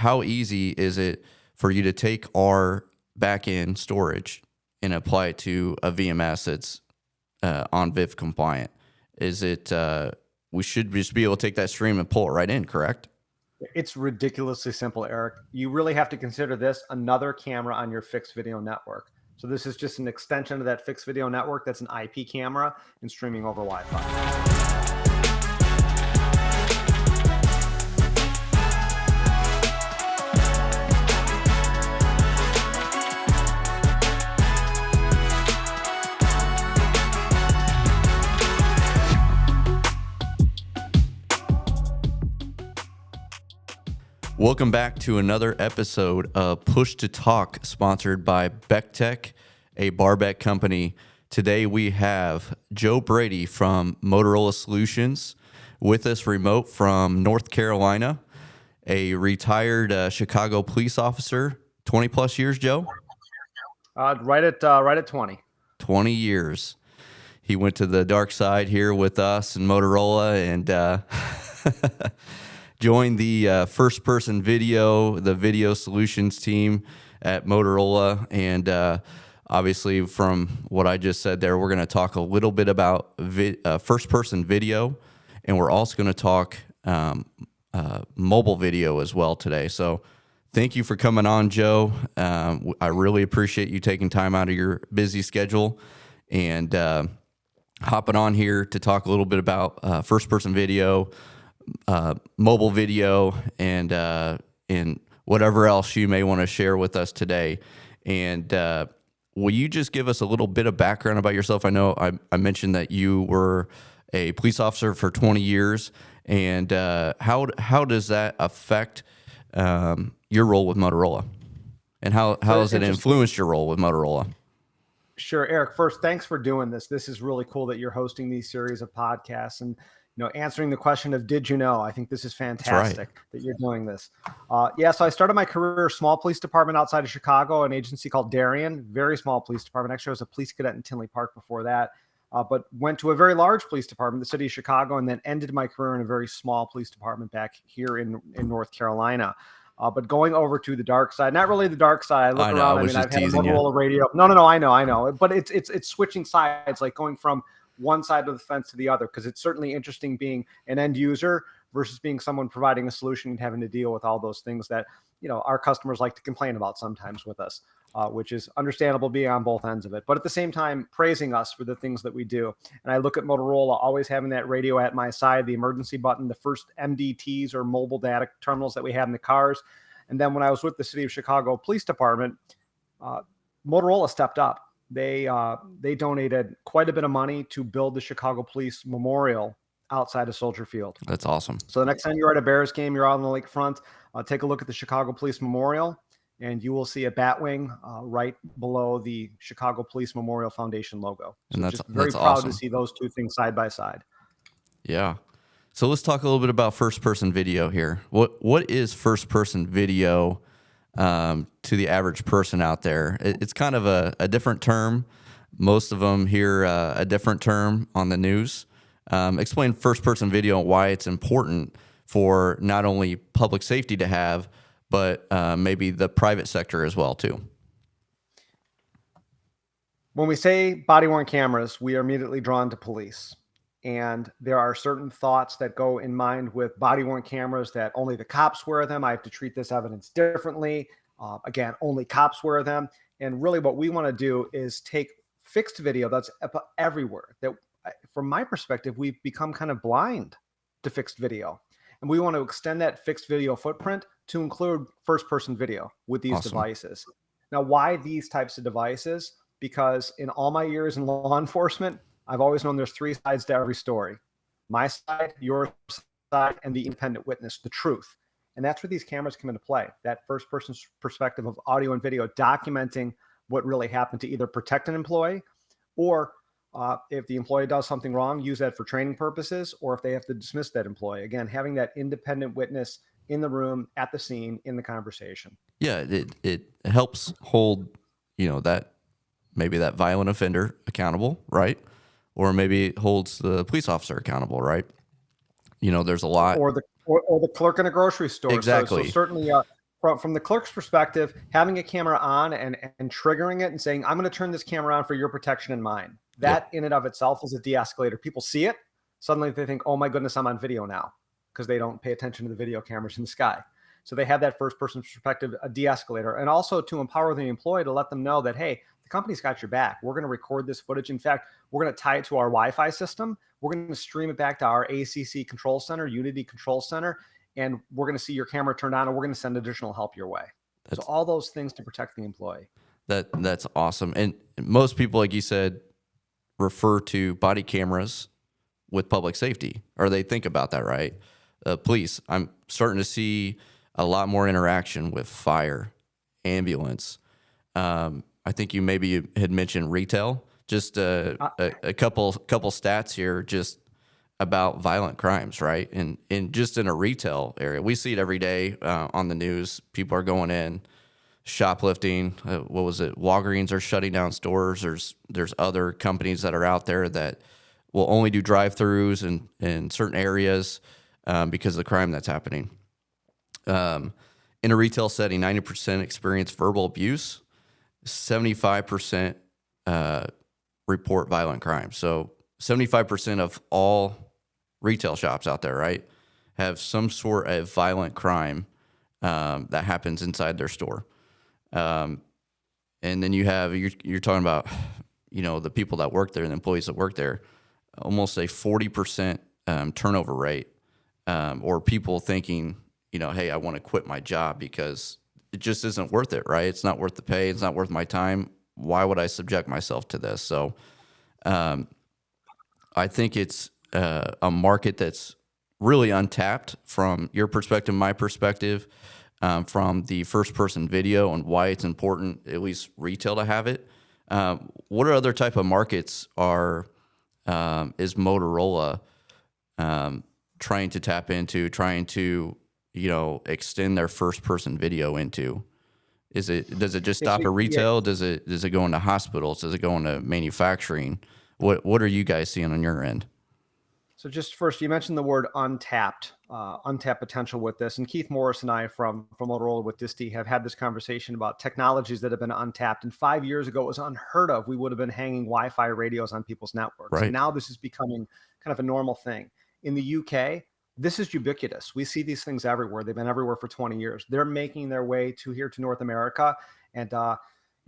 how easy is it for you to take our back-end storage and apply it to a VMS that's on VIF compliant? Is it we should just be able to take that stream and pull it right in, correct? It's ridiculously simple, Eric. You really have to consider this another camera on your fixed video network. So this is just an extension of that fixed video network that's an IP camera and streaming over Wi-Fi. Welcome back to another episode of Push to Talk, sponsored by Beck Tech, a barback company. Today we have Joe Brady from Motorola Solutions with us remote from North Carolina, a retired Chicago police officer, 20 plus years, Joe? Right at 20. 20 years. He went to the dark side here with us and Motorola and joined the first-person video, the video solutions team at Motorola. And obviously, from what I just said there, we're going to talk a little bit about first-person video, and we're also going to talk mobile video as well today. So thank you for coming on, Joe. I really appreciate you taking time out of your busy schedule and hopping on here to talk a little bit about first-person video, mobile video, and whatever else you may want to share with us today. And will you just give us a little bit of background about yourself? I know I mentioned that you were a police officer for 20 years, and how does that affect your role with Motorola, and how has it influenced your role with Motorola? Sure, Eric. First, thanks for doing this. This is really cool that you're hosting these series of podcasts and answering the question of did you know? I think this is fantastic that you're doing this. So I started my career small police department outside of Chicago, an agency called Darien, very small police department. Actually, I was a police cadet in Tinley Park before that, but went to a very large police department, the city of Chicago, and then ended my career in a very small police department back here in North Carolina. But going over to the dark side, not really the dark side. I look around. I've had a Motorola radio. No, I know. But it's switching sides, like going from one side of the fence to the other, because it's certainly interesting being an end user versus being someone providing a solution and having to deal with all those things that our customers like to complain about sometimes with us, which is understandable being on both ends of it, but at the same time praising us for the things that we do. And I look at Motorola always having that radio at my side, the emergency button, the first MDTs or mobile data terminals that we had in the cars. And then when I was with the city of Chicago Police Department, Motorola stepped up. They donated quite a bit of money to build the Chicago Police Memorial outside of Soldier Field. That's awesome. So the next time you're at a Bears game, you're out on the lakefront, take a look at the Chicago Police Memorial, and you will see a Batwing right below the Chicago Police Memorial Foundation logo. So and just very proud awesome to see those two things side by side. Yeah. So let's talk a little bit about first-person video here. What is first-person video to the average person out there? It's kind of a different term. Most of them hear a different term on the news. Explain first-person video and why it's important for not only public safety to have, but maybe the private sector as well, too. When we say body-worn cameras, we are immediately drawn to police. And there are certain thoughts that go in mind with body-worn cameras that only the cops wear them. I have to treat this evidence differently. Again, only cops wear them. And really what we want to do is take fixed video that's everywhere. That, from my perspective, we've become kind of blind to fixed video. And we want to extend that fixed video footprint to include first-person video with these devices. Now, why these types of devices? Because in all my years in law enforcement, I've always known there's three sides to every story. My side, your side, and the independent witness, the truth. And that's where these cameras come into play. That first person's perspective of audio and video documenting what really happened to either protect an employee or if the employee does something wrong, use that for training purposes, or if they have to dismiss that employee. Again, having that independent witness in the room, at the scene, in the conversation. Yeah, it helps hold, that maybe that violent offender accountable, right? Or maybe it holds the police officer accountable, right? There's a lot. Or the clerk in a grocery store. Exactly. So certainly from the clerk's perspective, having a camera on and triggering it and saying, I'm going to turn this camera on for your protection and mine. That in and of itself is a de-escalator. People see it. Suddenly they think, oh my goodness, I'm on video now, because they don't pay attention to the video cameras in the sky. So they have that first person perspective, a de-escalator, and also to empower the employee to let them know that, hey, the company's got your back. We're going to record this footage. In fact, we're going to tie it to our Wi-Fi system. We're going to stream it back to our ACC control center, Unity control center, and we're going to see your camera turned on, and we're going to send additional help your way. So all those things to protect the employee. That's awesome. And most people, like you said, refer to body cameras with public safety, or they think about that, right? Police, I'm starting to see a lot more interaction with fire, ambulance. I think you maybe had mentioned retail. Just a couple stats here, just about violent crimes, right? And just in a retail area, we see it every day on the news. People are going in, shoplifting. What was it? Walgreens are shutting down stores. There's other companies that are out there that will only do drive-throughs in certain areas because of the crime that's happening. In a retail setting, 90% experience verbal abuse, 75% report violent crime. So 75% of all retail shops out there, right, have some sort of violent crime that happens inside their store. And then you're talking about, the people that work there and the employees that work there, almost a 40% turnover rate, or people thinking, hey, I want to quit my job because it just isn't worth it, right? It's not worth the pay. It's not worth my time. Why would I subject myself to this? So I think it's a market that's really untapped from your perspective, my perspective, from the first-person video and why it's important, at least retail, to have it. What are other type of markets is Motorola trying to tap into, trying to extend their first-person video into? Does it just stop at retail? Yeah. Does it go into hospitals? Does it go into manufacturing? What are you guys seeing on your end? So just first, you mentioned the word untapped potential with this. And Keith Morris and I from Motorola with Disty have had this conversation about technologies that have been untapped. And 5 years ago, it was unheard of. We would have been hanging Wi-Fi radios on people's networks. Right. And now this is becoming kind of a normal thing. In the UK, this is ubiquitous. We see these things everywhere. They've been everywhere for 20 years. They're making their way to North America. And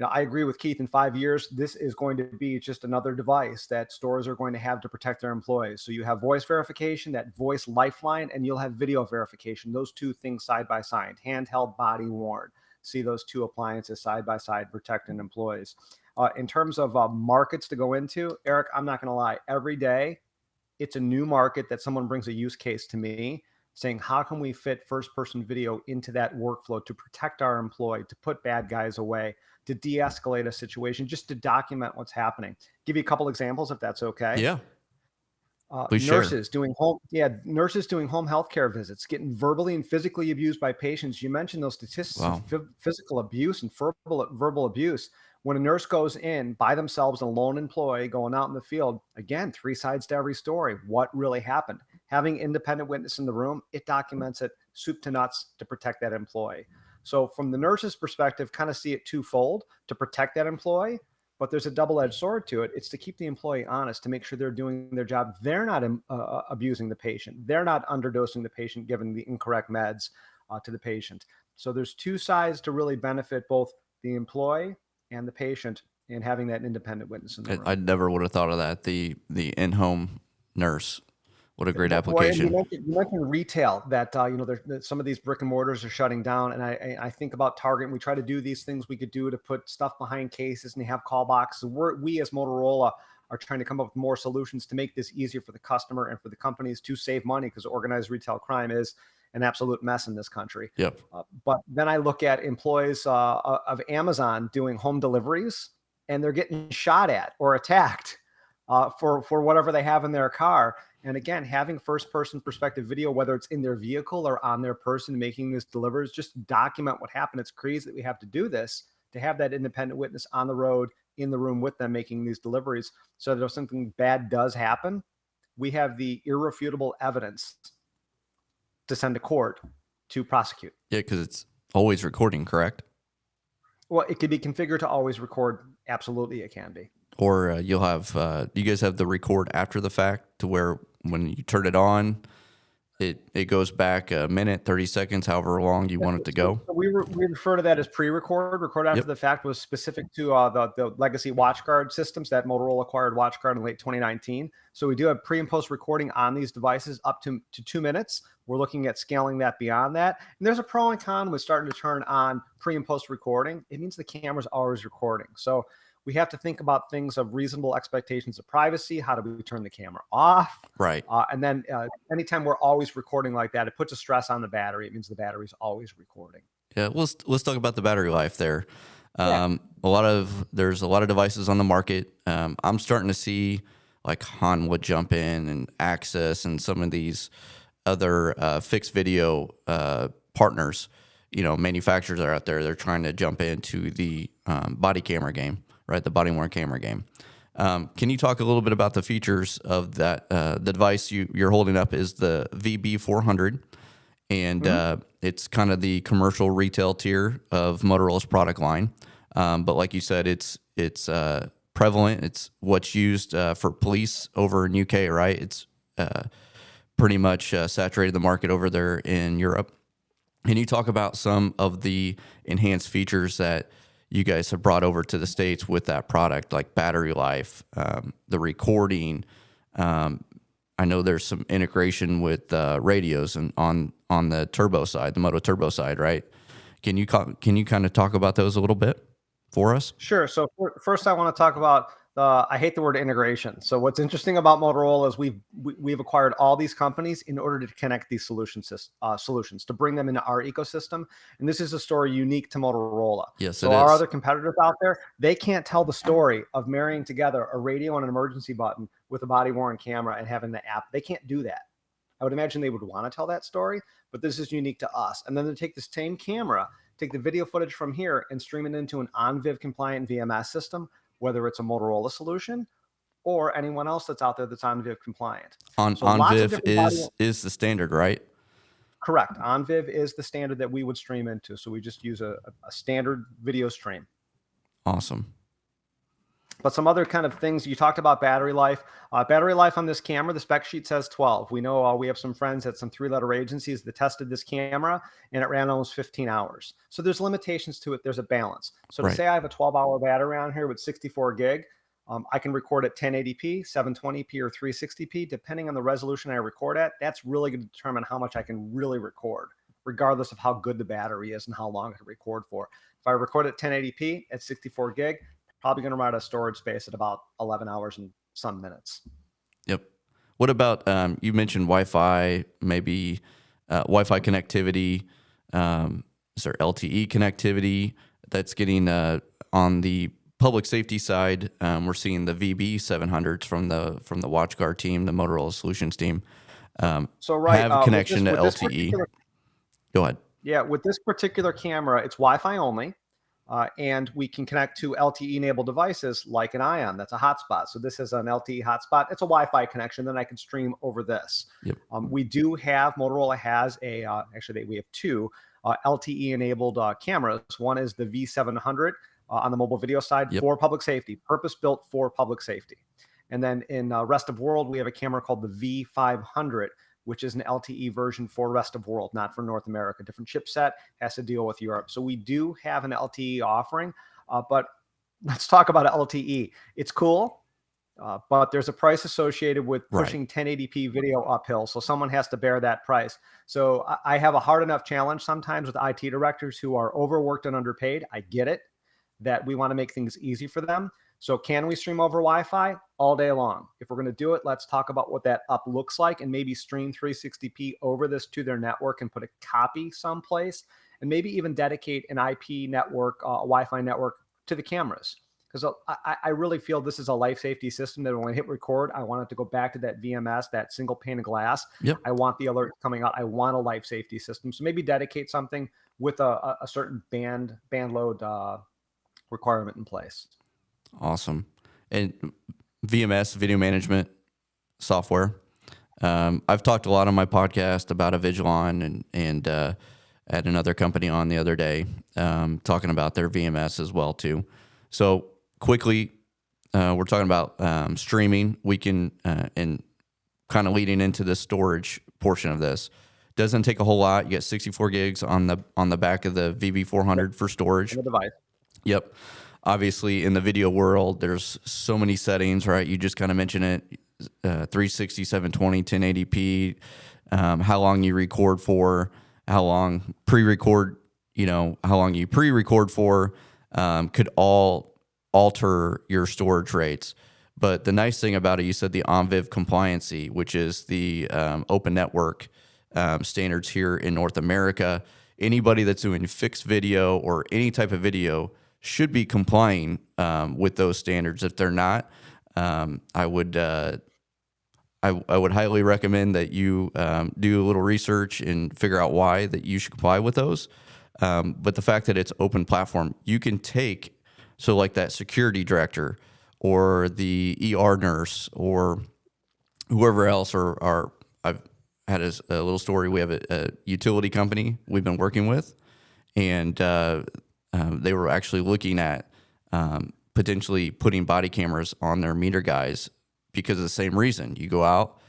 I agree with Keith. In 5 years, this is going to be just another device that stores are going to have to protect their employees. So you have voice verification, that voice lifeline, and you'll have video verification. Those two things side by side, handheld, body worn. See those two appliances side by side protecting employees. In terms of markets to go into, Eric, I'm not going to lie. Every day, it's a new market that someone brings a use case to me saying, how can we fit first-person video into that workflow to protect our employee, to put bad guys away, to de-escalate a situation, just to document what's happening. Give you a couple examples if that's okay. Yeah. Nurses doing home healthcare visits, getting verbally and physically abused by patients. You mentioned those statistics of physical abuse and verbal abuse. When a nurse goes in by themselves, a lone employee going out in the field, again, 3 sides to every story. What really happened? Having independent witness in the room, it documents it soup to nuts to protect that employee. So from the nurse's perspective, kind of see it twofold to protect that employee, but there's a double-edged sword to it. It's to keep the employee honest, to make sure they're doing their job. They're not abusing the patient. They're not underdosing the patient, giving the incorrect meds to the patient. So there's two sides to really benefit both the employee and the patient in having that independent witness in the room. I never would have thought of that. The in-home nurse. What a great application. You mentioned retail, that some of these brick and mortars are shutting down, and I think about Target. And we try to do these things we could do to put stuff behind cases and have call boxes. We as Motorola are trying to come up with more solutions to make this easier for the customer and for the companies to save money, because organized retail crime is an absolute mess in this country. Yep. But then I look at employees of Amazon doing home deliveries, and they're getting shot at or attacked for whatever they have in their car. And again, having first-person perspective video, whether it's in their vehicle or on their person making this delivers, just document what happened. It's crazy that we have to do this, to have that independent witness on the road, in the room with them making these deliveries, so that if something bad does happen, we have the irrefutable evidence to send to court to prosecute. Yeah, because it's always recording, correct? Well, it could be configured to always record. Absolutely, it can be. Or you'll have, you guys have the record after the fact to where when you turn it on, it goes back a minute, 30 seconds, however long you want it to go. So we refer to that as pre-record. Record after the fact was specific to the legacy WatchGuard systems that Motorola acquired WatchGuard in late 2019. So we do have pre and post recording on these devices up to 2 minutes. We're looking at scaling that beyond that. And there's a pro and con with starting to turn on pre and post recording. It means the camera's always recording. So we have to think about things of reasonable expectations of privacy. How do we turn the camera off? Right. And then anytime we're always recording like that, it puts a stress on the battery. It means the battery's always recording. Yeah, let's talk about the battery life there. There's a lot of devices on the market. I'm starting to see like Han would jump in and Access and some of these other fixed video partners. Manufacturers are out there. They're trying to jump into the body camera game, right? The body worn camera game. Can you talk a little bit about the features of that? The device you're holding up is the VB400, and it's kind of the commercial retail tier of Motorola's product line. But like you said, it's prevalent. It's what's used for police over in UK, right? It's pretty much saturated the market over there in Europe. Can you talk about some of the enhanced features that you guys have brought over to the States with that product, like battery life, the recording? I know there's some integration with radios and on the turbo side, the Moto Turbo side, right? Can you kind of talk about those a little bit for us? Sure. So first, I want to talk about I hate the word integration. So what's interesting about Motorola is we've acquired all these companies in order to connect these solutions to bring them into our ecosystem. And this is a story unique to Motorola. Yes, so our other competitors out there, they can't tell the story of marrying together a radio and an emergency button with a body worn camera and having the app. They can't do that. I would imagine they would want to tell that story, but this is unique to us. And then to take the same camera, take the video footage from here and stream it into an unveils compliant VMS system, whether it's a Motorola solution or anyone else that's out there that's unveils compliant. Unveils is the standard, right? Correct. Unveils is the standard that we would stream into. So we just use a standard video stream. Awesome. But some other kind of things, you talked about battery life. Battery life on this camera, the spec sheet says 12. We know we have some friends at some 3-letter agencies that tested this camera, and it ran almost 15 hours. So there's limitations to it. There's a balance. So to say I have a 12-hour battery on here with 64 gig, I can record at 1080p, 720p, or 360p, depending on the resolution I record at. That's really going to determine how much I can really record, regardless of how good the battery is and how long I can record for. If I record at 1080p at 64 gig, probably going to run out of storage space at about 11 hours and some minutes. Yep. What about, you mentioned Wi-Fi, maybe Wi-Fi connectivity. Is there LTE connectivity that's getting on the public safety side? We're seeing the VB700s from the WatchGuard team, the Motorola Solutions team, have a connection to LTE. Go ahead. Yeah, with this particular camera, it's Wi-Fi only. And we can connect to LTE-enabled devices like an Ion. That's a hotspot. So this is an LTE hotspot. It's a Wi-Fi connection. Then I can stream over this. Yep. Motorola has we have two LTE-enabled cameras. One is the V700 on the mobile video side for public safety, purpose-built for public safety. And then in rest of world, we have a camera called the V500, which is an LTE version for rest of world, not for North America. Different chipset, has to deal with Europe. So we do have an LTE offering, but let's talk about LTE. It's cool, but there's a price associated with pushing 1080p video uphill. So someone has to bear that price. So I have a hard enough challenge sometimes with IT directors who are overworked and underpaid. I get it, that we want to make things easy for them. So can we stream over Wi-Fi? All day long. If we're going to do it, let's talk about what that up looks like and maybe stream 360p over this to their network and put a copy someplace and maybe even dedicate an IP network, a Wi-Fi network to the cameras. Because I really feel this is a life safety system that when I hit record, I want it to go back to that VMS, that single pane of glass. Yep. I want the alert coming out. I want a life safety system. So maybe dedicate something with a certain band load requirement in place. Awesome. And VMS, video management software. I've talked a lot on my podcast about Avigilon and had another company on the other day talking about their VMS as well too. So quickly, we're talking about streaming. We can and kind of leading into the storage portion of this. Doesn't take a whole lot. You get 64 gigs on the back of the VB400 for storage. On the device. Yep. Obviously, in the video world, there's so many settings, right? You just kind of mentioned it: 360, 720, 1080p. How long you record for, how long pre-record, how long you pre-record for, could all alter your storage rates. But the nice thing about it, you said the unveils compliancy, which is the open network standards here in North America. Anybody that's doing fixed video or any type of video should be complying with those standards. If they're not, I would highly recommend that you do a little research and figure out why that you should comply with those. But the fact that it's open platform, you can take, so like that security director or the ER nurse or whoever else, or I've had a little story. We have a utility company we've been working with, and they were actually looking at potentially putting body cameras on their meter guys because of the same reason. You go out,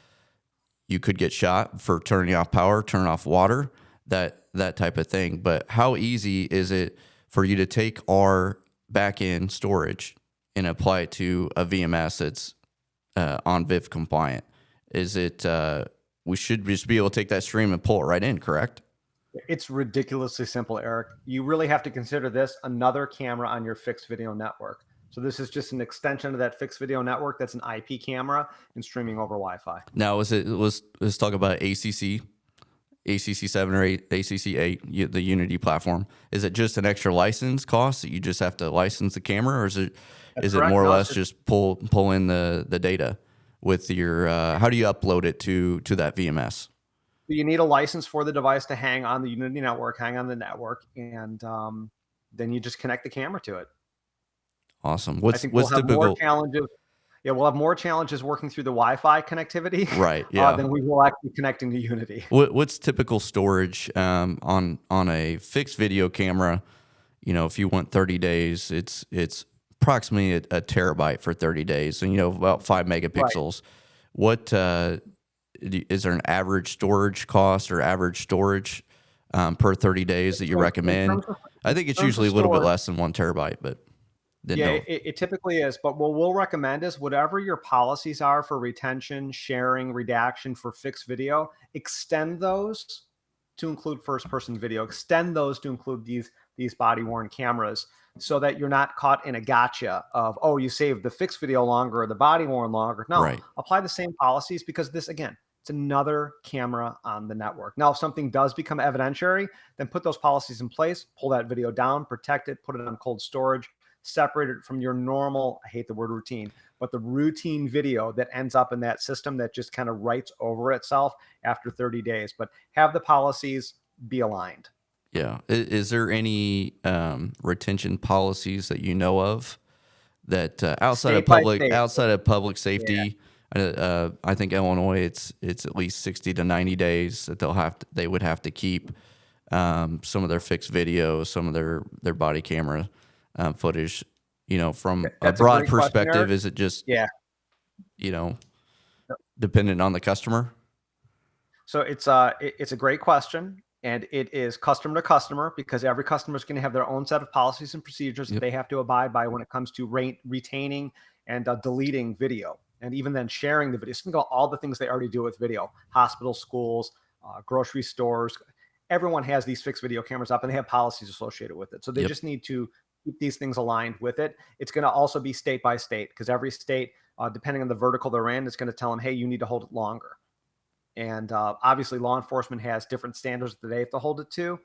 you could get shot for turning off power, turning off water, that type of thing. But how easy is it for you to take our back-end storage and apply it to a VMS that's unveils compliant? Is it we should just be able to take that stream and pull it right in, correct? It's ridiculously simple, Eric. You really have to consider this another camera on your fixed video network. So this is just an extension of that fixed video network. That's an IP camera and streaming over Wi-Fi. Now, let's talk about ACC 7 or 8, ACC 8, the Unity platform. Is it just an extra license cost that you just have to license the camera, or is it more or less just pull in the data with your how do you upload it to that VMS? You need a license for the device to hang on the Unity network, hang on the network, and then you just connect the camera to it. Awesome. I think we'll have more challenges. Yeah, we'll have more challenges working through the Wi-Fi connectivity, right? Yeah, than we will actually connecting to Unity. What's typical storage on a fixed video camera? If you want 30 days, it's approximately a terabyte for 30 days, and about 5 megapixels. Right. What is there an average storage cost or average storage per 30 days that you recommend? I think it's usually a little bit less than 1 terabyte, but. Yeah, it typically is. But what we'll recommend is whatever your policies are for retention, sharing, redaction for fixed video, extend those to include first-person video. Extend those to include these body-worn cameras so that you're not caught in a gotcha of, oh, you saved the fixed video longer or the body-worn longer. No, right. Apply the same policies because this, again, it's another camera on the network. Now, if something does become evidentiary, then put those policies in place, pull that video down, protect it, put it on cold storage, separate it from your normal, I hate the word routine, but the routine video that ends up in that system that just kind of writes over itself after 30 days. But have the policies be aligned. Yeah. Is there any retention policies that you know of that outside of public safety? Yeah. I think Illinois, it's at least 60 to 90 days that they would have to keep some of their fixed videos, some of their body camera footage, from a broad perspective. Is it just, dependent on the customer? So it's a great question, and it is customer to customer because every customer is going to have their own set of policies and procedures that they have to abide by when it comes to retaining and deleting video, and even then sharing the video. So think about all the things they already do with video: hospitals, schools, grocery stores. Everyone has these fixed video cameras up, and they have policies associated with it. So they just need to keep these things aligned with it. It's going to also be state by state because every state, depending on the vertical they're in, is going to tell them, hey, you need to hold it longer. And obviously law enforcement has different standards that they have to hold it to.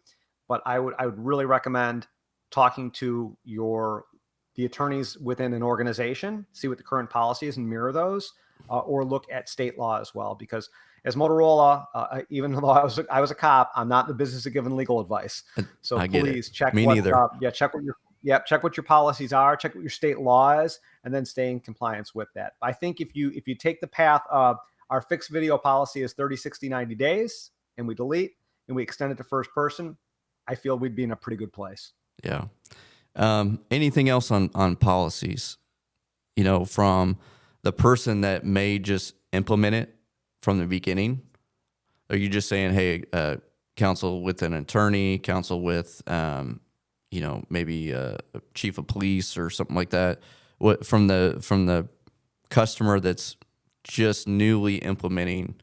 But I would really recommend talking to the attorneys within an organization, see what the current policy is and mirror those, or look at state law as well. Because as Motorola, even though I was a cop, I'm not in the business of giving legal advice. So please check. Me neither. Check what your policies are, check what your state law is, and then stay in compliance with that. I think if you take the path of our fixed video policy is 30, 60, 90 days, and we delete and we extend it to first person, I feel we'd be in a pretty good place. Yeah. Anything else on policies, from the person that may just implement it from the beginning? Are you just saying, hey, counsel with an attorney, counsel with, maybe a chief of police or something like that? What from the customer that's just newly implementing,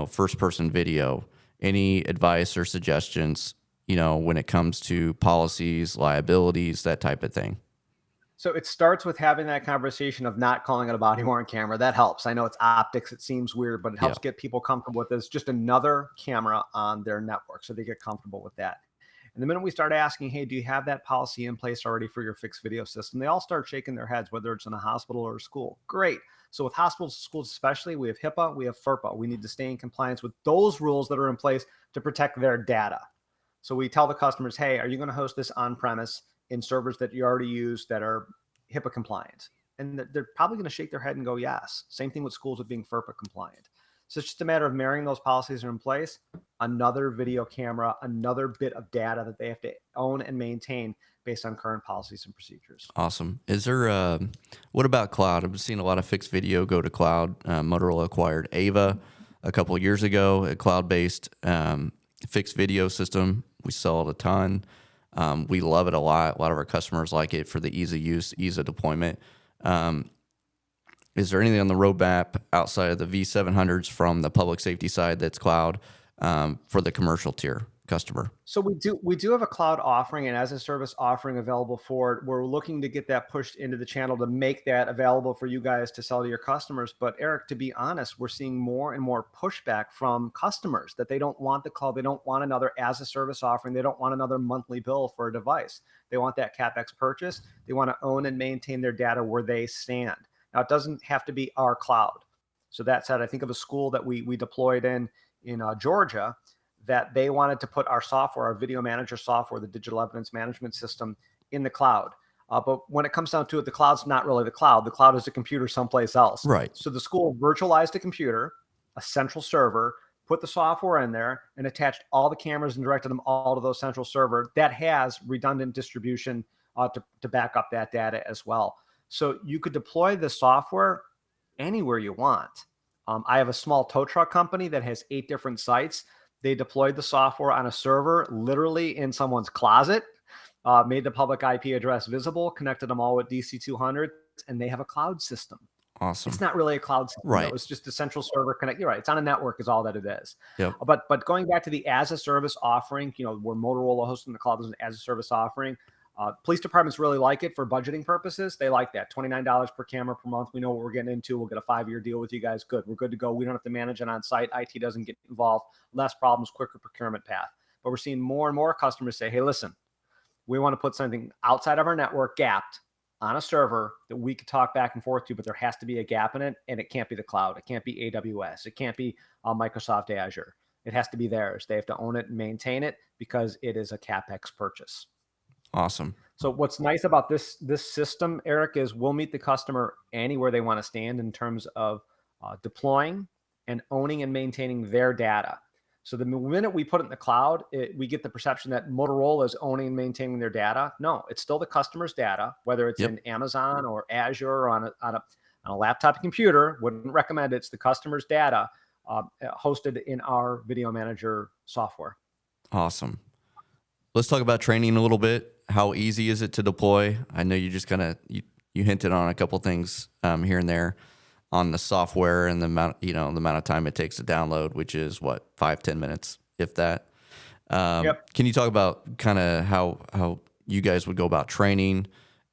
first person video? Any advice or suggestions, when it comes to policies, liabilities, that type of thing? So it starts with having that conversation of not calling it a body worn camera. That helps. I know it's optics. It seems weird, but it Yeah. helps get people comfortable with this. Just another camera on their network. So they get comfortable with that. And the minute we start asking, hey, do you have that policy in place already for your fixed video system? They all start shaking their heads, whether it's in a hospital or a school. Great. So with hospitals, schools especially, we have HIPAA, we have FERPA. We need to stay in compliance with those rules that are in place to protect their data. So we tell the customers, hey, are you going to host this on premise in servers that you already use that are HIPAA compliant? And they're probably going to shake their head and go, yes. Same thing with schools with being FERPA compliant. So it's just a matter of marrying those policies are in place. Another video camera, another bit of data that they have to own and maintain based on current policies and procedures. Awesome. Is there, what about cloud? I've seen a lot of fixed video go to cloud. Motorola acquired Ava a couple of years ago, a cloud-based fixed video system. We sell it a ton. We love it a lot. A lot of our customers like it for the ease of use, ease of deployment. Is there anything on the roadmap outside of the V700s from the public safety side that's cloud for the commercial tier customer? So we do have a cloud offering and as a service offering available for it. We're looking to get that pushed into the channel to make that available for you guys to sell to your customers. But Eric, to be honest, we're seeing more and more pushback from customers that they don't want the cloud. They don't want another as a service offering. They don't want another monthly bill for a device. They want that CapEx purchase. They want to own and maintain their data where they stand. Now, it doesn't have to be our cloud. So that said, I think of a school that we deployed in Georgia, that they wanted to put our software, our video manager software, the digital evidence management system in the cloud. But when it comes down to it, the cloud's not really the cloud. The cloud is a computer someplace else. Right. So the school virtualized a computer, a central server, put the software in there and attached all the cameras and directed them all to those central server that has redundant distribution to back up that data as well. So you could deploy the software anywhere you want. I have a small tow truck company that has 8 different sites. They deployed the software on a server, literally in someone's closet, made the public IP address visible, connected them all with DC200, and they have a cloud system. Awesome. It's not really a cloud system. Right. No, it's just a central server connect. You're right. It's on a network is all that it is. Yep. But going back to the as a service offering, where Motorola hosting the cloud is an as a service offering. Police departments really like it for budgeting purposes. They like that. $29 per camera per month. We know what we're getting into. We'll get a 5-year deal with you guys. Good. We're good to go. We don't have to manage it on site. IT doesn't get involved. Less problems, quicker procurement path. But we're seeing more and more customers say, hey, listen, we want to put something outside of our network gapped on a server that we could talk back and forth to, but there has to be a gap in it, and it can't be the cloud. It can't be AWS. It can't be Microsoft Azure. It has to be theirs. They have to own it and maintain it because it is a CapEx purchase. Awesome. So what's nice about this system, Eric, is we'll meet the customer anywhere they want to stand in terms of deploying and owning and maintaining their data. So the minute we put it in the cloud, we get the perception that Motorola is owning and maintaining their data. No, it's still the customer's data, whether it's in Amazon or Azure or on a laptop computer. Wouldn't recommend it. It's the customer's data hosted in our video manager software. Awesome. Let's talk about training a little bit. How easy is it to deploy? I know you just kind of you hinted on a couple things here and there on the software and the amount of time it takes to download, which is what, 5-10 minutes, if that. Can you talk about kind of how you guys would go about training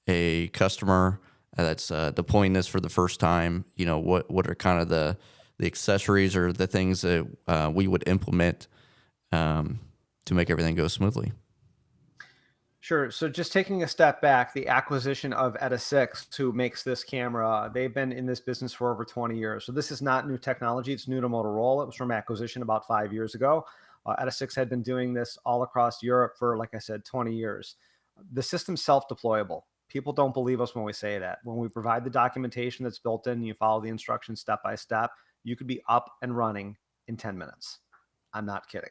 a customer that's deploying this for the first time? What are kind of the accessories or the things that we would implement to make everything go smoothly? Sure. So just taking a step back, the acquisition of Etta6, who makes this camera, they've been in this business for over 20 years. So this is not new technology. It's new to Motorola. It was from acquisition about 5 years ago. Etta6 had been doing this all across Europe for, like I said, 20 years. The system's self-deployable. People don't believe us when we say that. When we provide the documentation that's built in, you follow the instructions step by step, you could be up and running in 10 minutes. I'm not kidding.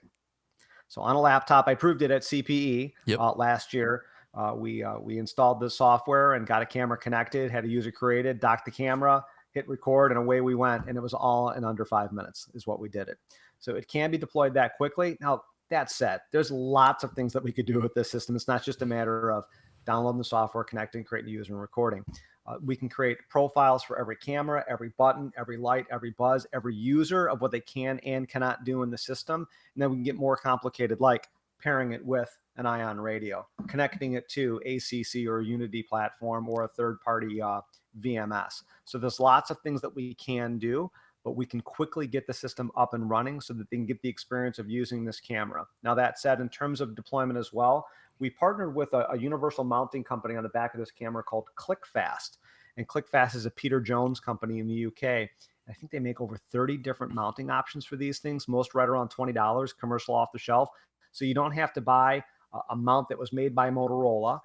So on a laptop, I proved it at CPE Yep. last year. We installed the software and got a camera connected, had a user created, docked the camera, hit record, and away we went. And it was all in under 5 minutes is what we did it. So it can be deployed that quickly. Now, that said, there's lots of things that we could do with this system. It's not just a matter of downloading the software, connecting, creating a user, and recording. We can create profiles for every camera, every button, every light, every buzz, every user of what they can and cannot do in the system. And then we can get more complicated, like pairing it with an ion radio, connecting it to ACC or a Unity platform or a third-party VMS. So there's lots of things that we can do, but we can quickly get the system up and running so that they can get the experience of using this camera. Now, that said, in terms of deployment as well, we partnered with a universal mounting company on the back of this camera called ClickFast. And ClickFast is a Peter Jones company in the UK. I think they make over 30 different mounting options for these things, most right around $20, commercial off the shelf. So you don't have to buy a mount that was made by Motorola.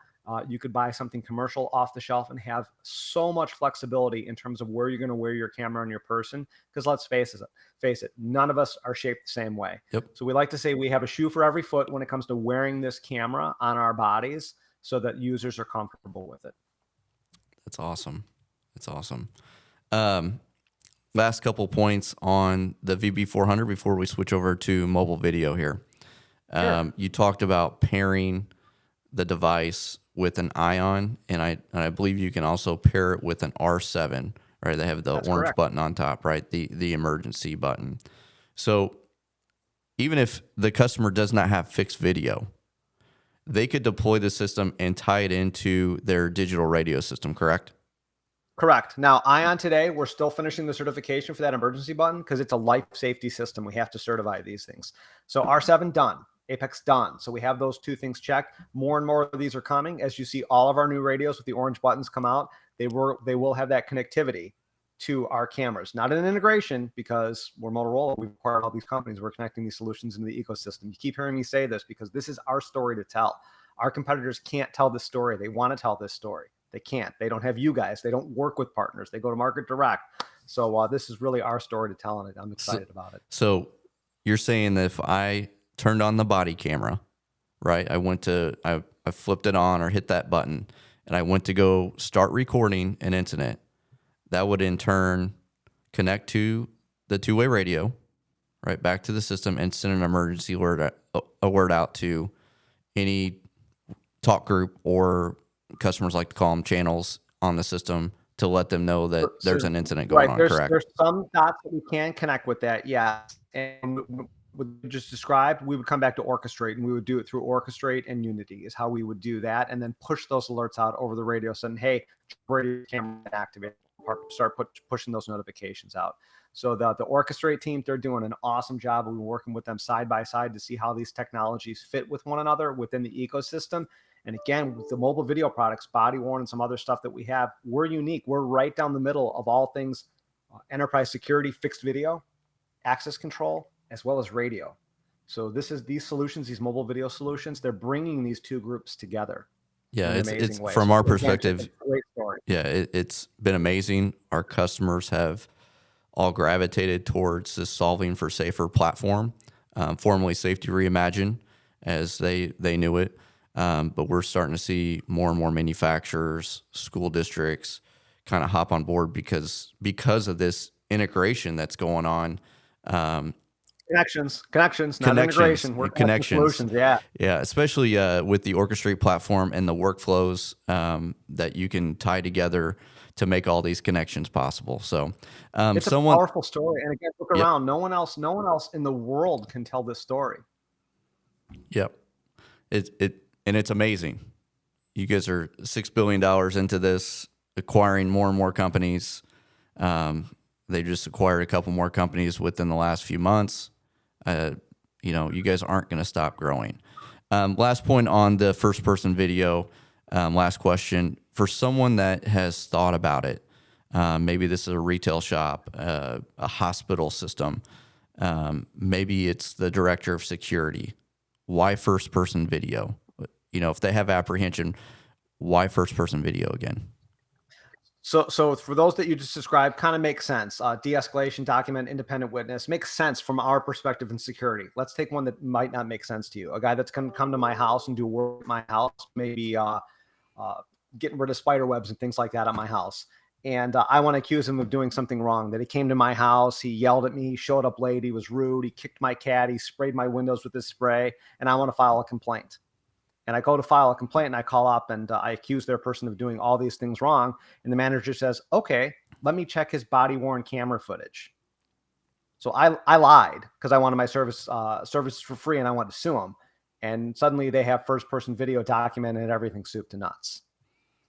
You could buy something commercial off the shelf and have so much flexibility in terms of where you're going to wear your camera on your person. Because let's face it, none of us are shaped the same way. Yep. So we like to say we have a shoe for every foot when it comes to wearing this camera on our bodies so that users are comfortable with it. That's awesome. That's awesome. Last couple points on the VB400 before we switch over to mobile video here. Sure. You talked about pairing the device with an ion, and I believe you can also pair it with an R7, right? They have the That's orange correct. button on top, right? The emergency button. So even if the customer does not have fixed video, they could deploy the system and tie it into their digital radio system, correct? Correct. Now, Ion today, we're still finishing the certification for that emergency button because it's a life safety system. We have to certify these things. So R7 done, Apex done. So we have those two things checked. More and more of these are coming. As you see all of our new radios with the orange buttons come out, they will have that connectivity to our cameras. Not an integration because we're Motorola. We've acquired all these companies. We're connecting these solutions into the ecosystem. You keep hearing me say this because this is our story to tell. Our competitors can't tell this story. They want to tell this story. They can't. They don't have you guys. They don't work with partners. They go to market direct. So this is really our story to tell, and I'm excited about it. So you're saying that if I turned on the body camera, right? I flipped it on or hit that button, and I went to go start recording an incident, that would in turn connect to the two-way radio, right, back to the system and send an emergency alert out to any talk group, or customers like to call them channels on the system, to let them know that there's an incident going on, correct? There's some dots that we can connect with that, yeah. And what you just described, we would come back to Orchestrate, and we would do it through Orchestrate and Unity is how we would do that, and then push those alerts out over the radio saying, hey, radio camera activate, start pushing those notifications out. So the Orchestrate team, they're doing an awesome job. We're working with them side by side to see how these technologies fit with one another within the ecosystem. And again, with the mobile video products, body worn and some other stuff that we have, we're unique. We're right down the middle of all things enterprise security, fixed video, access control, as well as radio. So these solutions, these mobile video solutions, they're bringing these two groups together. Yeah, it's from our perspective. Great story. Yeah, it's been amazing. Our customers have all gravitated towards this solving for safer platform, formerly Safety Reimagined, as they knew it. But we're starting to see more and more manufacturers, school districts kind of hop on board because of this integration that's going on. Connections, not integration. We're connections. Solutions, yeah. Yeah, especially with the Orchestrate platform and the workflows that you can tie together to make all these connections possible. So it's a powerful story. And again, look around. No one else in the world can tell this story. Yep. And it's amazing. You guys are $6 billion into this, acquiring more and more companies. They just acquired a couple more companies within the last few months. You guys aren't going to stop growing. Last point on the first-person video, last question. For someone that has thought about it, maybe this is a retail shop, a hospital system, maybe it's the director of security. Why first-person video? If they have apprehension, why first-person video again? So for those that you just described, kind of makes sense. De-escalation, document, independent witness makes sense from our perspective in security. Let's take one that might not make sense to you. A guy that's going to come to my house and do work at my house, maybe getting rid of spider webs and things like that at my house. And I want to accuse him of doing something wrong, that he came to my house, he yelled at me, he showed up late, he was rude, he kicked my cat, he sprayed my windows with his spray, and I want to file a complaint. And I go to file a complaint and I call up and I accuse their person of doing all these things wrong. And the manager says, okay, let me check his body worn camera footage. So I lied because I wanted my services for free and I wanted to sue them. And suddenly they have first person video documented everything soup to nuts.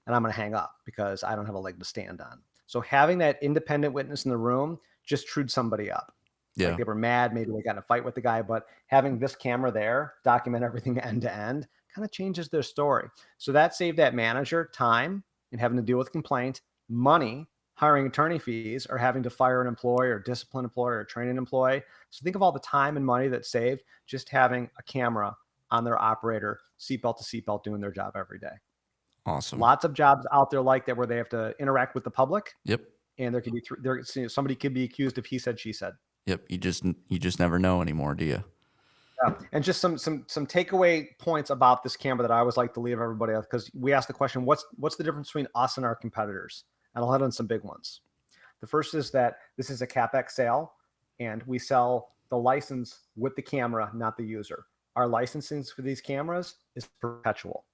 And I'm going to hang up because I don't have a leg to stand on. So having that independent witness in the room just trued somebody up. Yeah. Like they were mad, maybe they got in a fight with the guy, but having this camera there, document everything end to end, kind of changes their story. So that saved that manager time and having to deal with complaint, money, hiring attorney fees, or having to fire an employee or discipline an employee or train an employee. So think of all the time and money that's saved just having a camera on their operator, seatbelt to seatbelt, doing their job every day. Awesome. Lots of jobs out there like that where they have to interact with the public. Yep. And there could be somebody could be accused of he said, she said. Yep. You just never know anymore, do you? Yeah. And just some takeaway points about this camera that I always like to leave everybody with, because we asked the question, what's the difference between us and our competitors? And I'll hit on some big ones. The first is that this is a CapEx sale, and we sell the license with the camera, not the user. Our licensing for these cameras is perpetual.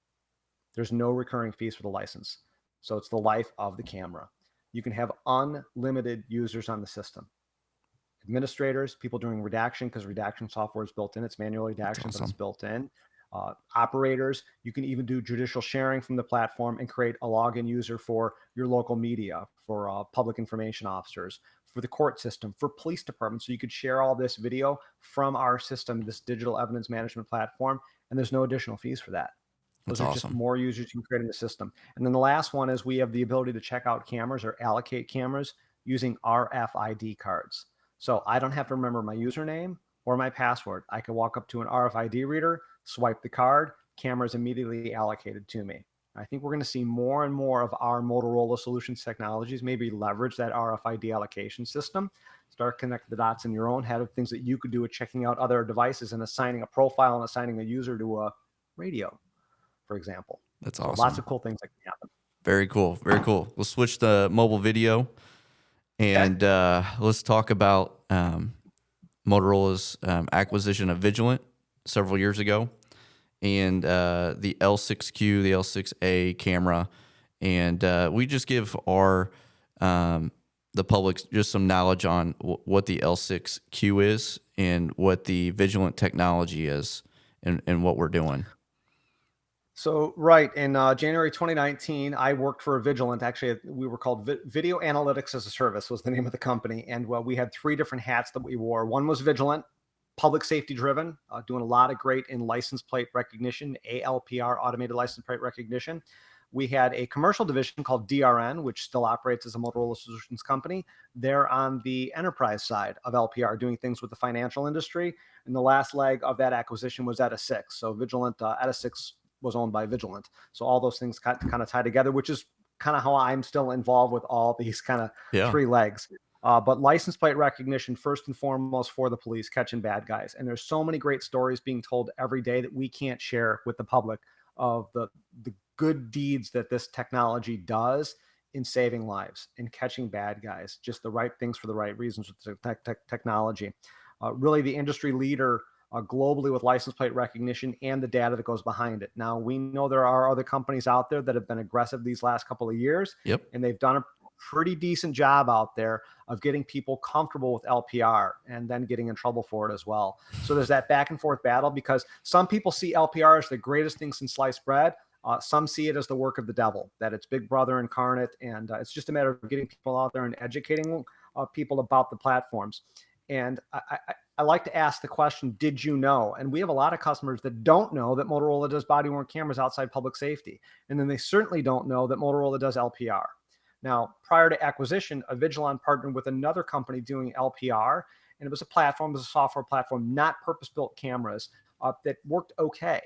There's no recurring fees for the license. So it's the life of the camera. You can have unlimited users on the system. Administrators, people doing redaction, because redaction software is built in. It's manual redaction, but it's built in. Operators, you can even do judicial sharing from the platform and create a login user for your local media, for public information officers, for the court system, for police departments. So you could share all this video from our system, this digital evidence management platform, and there's no additional fees for that. Those are awesome. just more users you can create in the system. And then the last one is we have the ability to check out cameras or allocate cameras using RFID cards. So I don't have to remember my username or my password. I can walk up to an RFID reader, swipe the card, camera is immediately allocated to me. I think we're going to see more and more of our Motorola Solutions technologies maybe leverage that RFID allocation system, start connecting the dots in your own head of things that you could do with checking out other devices and assigning a profile and assigning a user to a radio, for example. That's so awesome. Lots of cool things that can happen. Very cool. Very cool. We'll switch to mobile video, and let's talk about Motorola's acquisition of Vigilant several years ago, and the L6Q, the L6A camera, and we just give our the public just some knowledge on what the L6Q is and what the Vigilant technology is, and what we're doing. So, right, in January 2019, I worked for Vigilant. Actually, we were called Video Analytics as a Service was the name of the company. And we had three different hats that we wore. One was Vigilant, public safety driven, doing a lot of great in license plate recognition, ALPR, automated license plate recognition. We had a commercial division called DRN, which still operates as a Motorola Solutions company. They're on the enterprise side of LPR, doing things with the financial industry. And the last leg of that acquisition was ETA6. So Vigilant, ETA6 was owned by Vigilant. So all those things kind of tie together, which is kind of how I'm still involved with all these kind of three legs. But license plate recognition, first and foremost, for the police catching bad guys. And there's so many great stories being told every day that we can't share with the public of the good deeds that this technology does in saving lives and catching bad guys, just the right things for the right reasons with the technology. Really the industry leader globally with license plate recognition and the data that goes behind it. Now, we know there are other companies out there that have been aggressive these last couple of years, and they've done a pretty decent job out there of getting people comfortable with LPR and then getting in trouble for it as well. So there's that back and forth battle, because some people see LPR as the greatest thing since sliced bread. Some see it as the work of the devil, that it's Big Brother incarnate, and it's just a matter of getting people out there and educating people about the platforms. And I like to ask the question, did you know? And we have a lot of customers that don't know that Motorola does body-worn cameras outside public safety. And then they certainly don't know that Motorola does LPR. Now, prior to acquisition, Vigilant partnered with another company doing LPR, and it was a platform, it was a software platform, not purpose-built cameras that worked okay.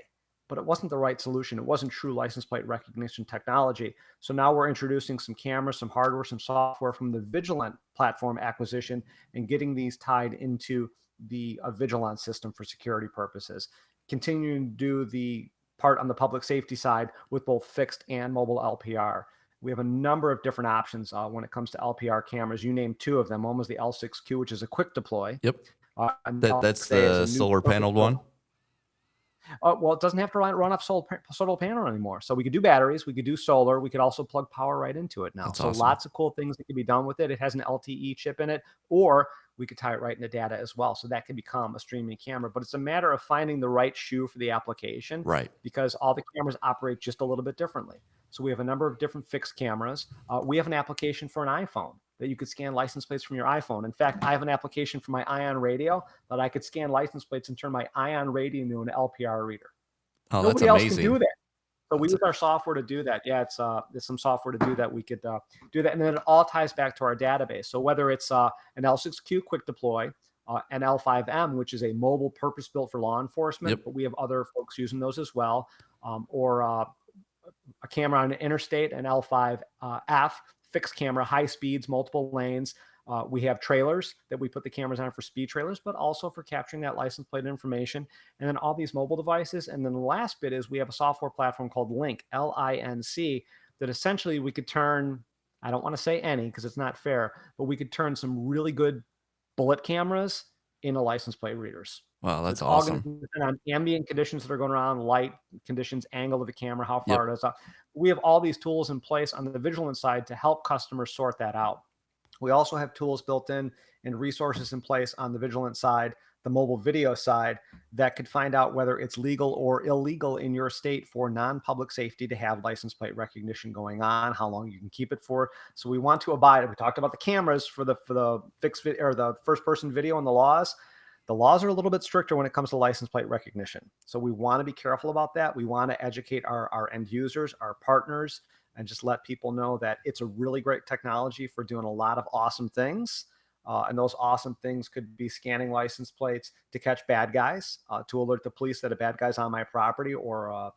but it wasn't the right solution. It wasn't true license plate recognition technology. So now we're introducing some cameras, some hardware, some software from the Vigilant platform acquisition and getting these tied into the Vigilant system for security purposes. Continuing to do the part on the public safety side with both fixed and mobile LPR. We have a number of different options when it comes to LPR cameras. You named two of them. One was the L6Q, which is a quick deploy. Yep. And That's L6A is the a new solar paneled one. well, it doesn't have to run off solar panel anymore. So we could do batteries, we could do solar, we could also plug power right into it now. That's so awesome. Lots of cool things that can be done with it. It has an LTE chip in it, or we could tie it right into data as well. So that can become a streaming camera. But it's a matter of finding the right shoe for the application, right? Because all the cameras operate just a little bit differently. So we have a number of different fixed cameras. We have an application for an iPhone that you could scan license plates from your iPhone. In fact, I have an application for my Ion radio that I could scan license plates and turn my Ion radio into an LPR reader. Oh, Nobody that's else amazing. can do that. So we use our software to do that. Yeah, there's some software to do that. We could do that. And then it all ties back to our database. So whether it's an L6Q quick deploy, an L5M, which is a mobile purpose built for law enforcement, Yep. but we have other folks using those as well, or a camera on an interstate, an L5F, fixed camera, high speeds, multiple lanes. We have trailers that we put the cameras on for speed trailers, but also for capturing that license plate information. And then all these mobile devices. And then the last bit is we have a software platform called Link, Linc, that essentially we could turn, I don't want to say any because it's not fair, but we could turn some really good bullet cameras into license plate readers. Wow, that's it's all awesome. going to depend on ambient conditions that are going around, light conditions, angle of the camera, how far it is up. We have all these tools in place on the Vigilant side to help customers sort that out. We also have tools built in and resources in place on the Vigilant side, the mobile video side, that could find out whether it's legal or illegal in your state for non-public safety to have license plate recognition going on, how long you can keep it for. So we want to abide. We talked about the cameras for the fixed or the first person video and the laws. The laws are a little bit stricter when it comes to license plate recognition. So we want to be careful about that. We want to educate our end users, our partners, and just let people know that it's a really great technology for doing a lot of awesome things. And those awesome things could be scanning license plates to catch bad guys, to alert the police that a bad guy's on my property, or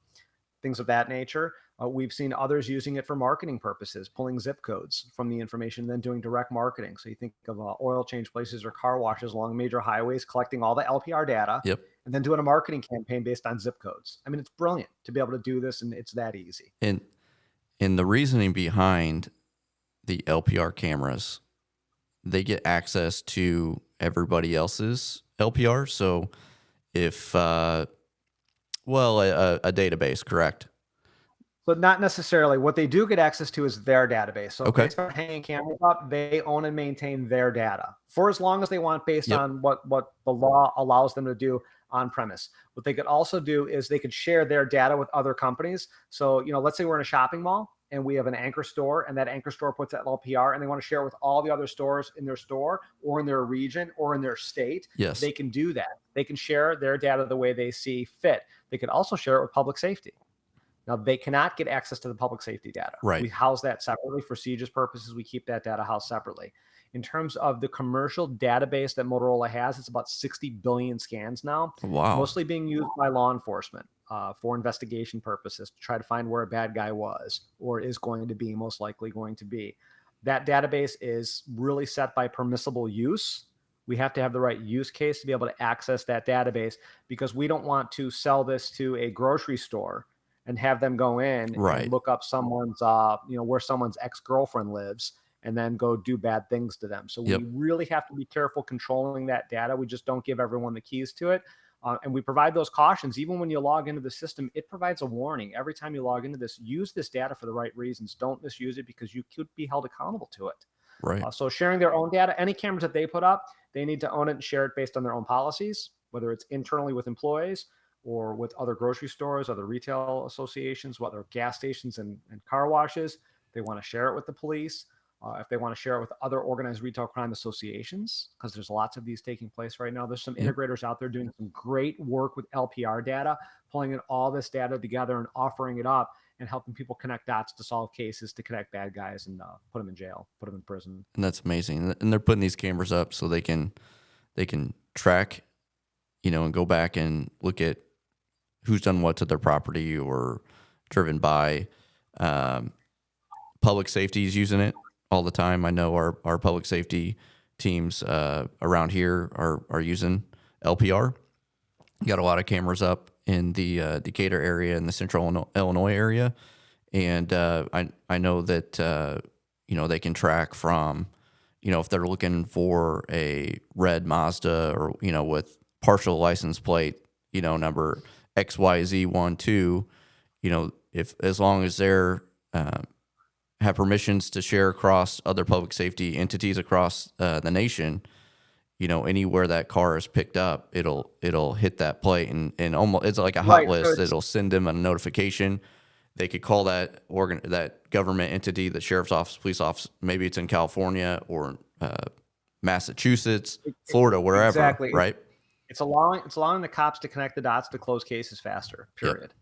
things of that nature. We've seen others using it for marketing purposes, pulling zip codes from the information, then doing direct marketing. So you think of oil change places or car washes along major highways, collecting all the LPR data, and then doing a marketing campaign based on zip codes. I mean, it's brilliant to be able to do this, and it's that easy. And the reasoning behind the LPR cameras, they get access to everybody else's LPR. So if, a database, correct? But not necessarily. What they do get access to is their database. So Okay. if they start hanging cameras up, they own and maintain their data for as long as they want, based on what the law allows them to do on premise. What they could also do is they could share their data with other companies. So, let's say we're in a shopping mall and we have an anchor store, and that anchor store puts that LPR, and they want to share it with all the other stores in their store or in their region or in their state. Yes. They can do that. They can share their data the way they see fit. They could also share it with public safety. Now, they cannot get access to the public safety data. Right. We house that separately for CJIS purposes. We keep that data housed separately. In terms of the commercial database that Motorola has, it's about 60 billion scans now. Wow. Mostly being used by law enforcement for investigation purposes, to try to find where a bad guy was or is going to be, most likely going to be. That database is really set by permissible use. We have to have the right use case to be able to access that database, because we don't want to sell this to a grocery store and have them go in and look up someone's, where someone's ex-girlfriend lives, and then go do bad things to them. So we really have to be careful controlling that data. We just don't give everyone the keys to it. And we provide those cautions. Even when you log into the system, it provides a warning. Every time you log into this, use this data for the right reasons. Don't misuse it, because you could be held accountable to it. Right. So sharing their own data, any cameras that they put up, they need to own it and share it based on their own policies, whether it's internally with employees or with other grocery stores, other retail associations, whether gas stations and car washes. They want to share it with the police. If they want to share it with other organized retail crime associations, because there's lots of these taking place right now. There's some integrators out there doing some great work with LPR data, pulling in all this data together and offering it up and helping people connect dots to solve cases, to connect bad guys and put them in jail, put them in prison. And that's amazing. And they're putting these cameras up so they can track, and go back and look at who's done what to their property or driven by. Public safety is using it all the time. I know our public safety teams around here are using LPR. Got a lot of cameras up in the Decatur area and the central Illinois area. And I know that, they can track from, if they're looking for a red Mazda or, with partial license plate, number XYZ12, if as long as they're have permissions to share across other public safety entities across the nation, anywhere that car is picked up, it'll hit that plate and almost it's like a hot list. So it'll send them a notification. They could call that that government entity, the sheriff's office, police office. Maybe it's in California or Massachusetts, Florida, wherever. Exactly. Right. It's allowing the cops to connect the dots to close cases faster. Period. Yep.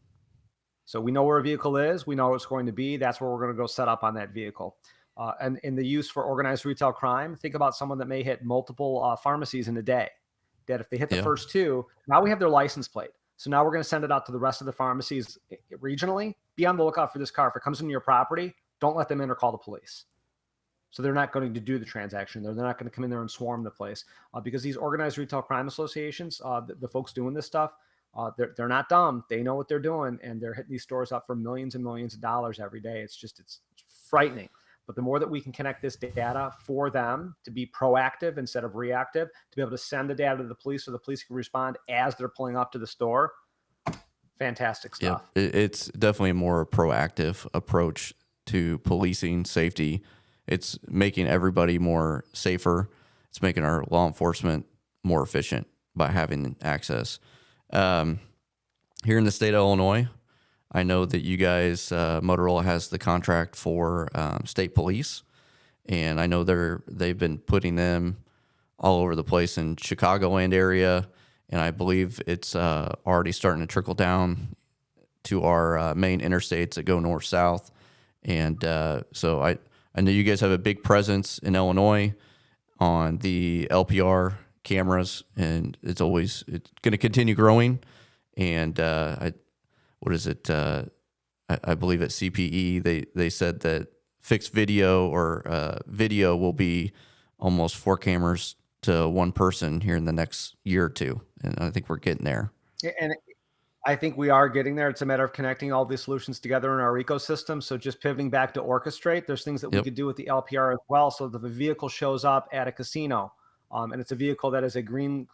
So we know where a vehicle is. We know where it's going to be. That's where we're going to go set up on that vehicle. And in the use for organized retail crime, think about someone that may hit multiple pharmacies in a day. That if they hit the first two, now we have their license plate. So now we're going to send it out to the rest of the pharmacies regionally. Be on the lookout for this car. If it comes into your property, don't let them in or call the police. So they're not going to do the transaction. They're not going to come in there and swarm the place because these organized retail crime associations, the folks doing this stuff, they're not dumb. They know what they're doing, and they're hitting these stores up for millions and millions of dollars every day. It's frightening. But the more that we can connect this data for them to be proactive instead of reactive, to be able to send the data to the police so the police can respond as they're pulling up to the store, fantastic stuff. Yeah, it's definitely a more proactive approach to policing safety. It's making everybody more safer. It's making our law enforcement more efficient by having access. Here in the state of Illinois, I know that you guys, Motorola has the contract for state police, and I know they've been putting them all over the place in Chicagoland area, and I believe it's already starting to trickle down to our main interstates that go north-south. And so I know you guys have a big presence in Illinois on the LPR cameras, and it's going to continue growing. And what is it? I believe at CPE they said that fixed video or video will be almost 4 cameras to 1 person here in the next year or two, and I think we're getting there. And I think we are getting there. It's a matter of connecting all these solutions together in our ecosystem. So just pivoting back to orchestrate, there's things that we could do with the LPR as well. So that the vehicle shows up at a casino, and it's a vehicle that is a green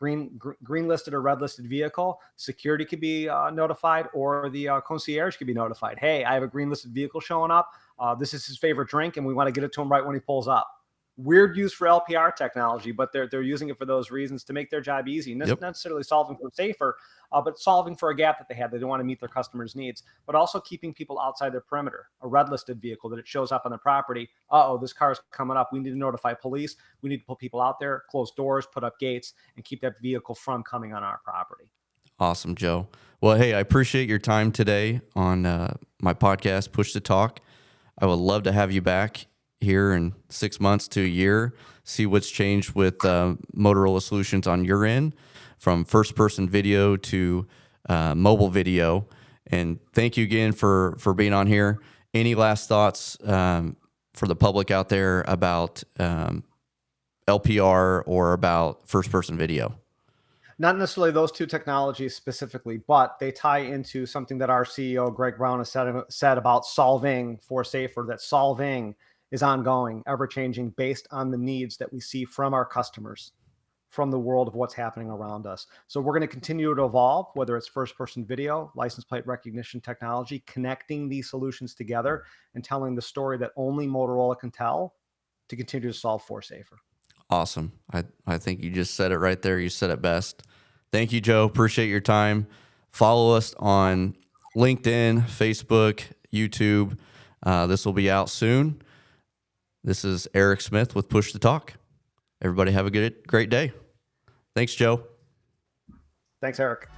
listed or red listed vehicle, security could be notified, or the concierge could be notified. Hey, I have a green listed vehicle showing up. This is his favorite drink, and we want to get it to him right when he pulls up. Weird use for LPR technology, but they're using it for those reasons to make their job easy. Not necessarily solving for safer, but solving for a gap that they had. They don't want to meet their customers' needs, but also keeping people outside their perimeter. A red listed vehicle that it shows up on the property. This car is coming up. We need to notify police. We need to put people out there, close doors, put up gates, and keep that vehicle from coming on our property. Awesome, Joe. Well, hey, I appreciate your time today on my podcast, Push to Talk. I would love to have you back here in 6 months to a year, see what's changed with Motorola Solutions on your end, from first-person video to mobile video. And thank you again for being on here. Any last thoughts for the public out there about LPR or about first-person video? Not necessarily those two technologies specifically, but they tie into something that our CEO, Greg Brown, has said about solving for safer, that solving is ongoing, ever-changing, based on the needs that we see from our customers, from the world of what's happening around us. So we're going to continue to evolve, whether it's first-person video, license plate recognition technology, connecting these solutions together and telling the story that only Motorola can tell to continue to solve for safer. Awesome. I think you just said it right there. You said it best. Thank you, Joe. Appreciate your time. Follow us on LinkedIn, Facebook, YouTube. This will be out soon. This is Eric Smith with Push to Talk. Everybody have a great day. Thanks, Joe. Thanks, Eric.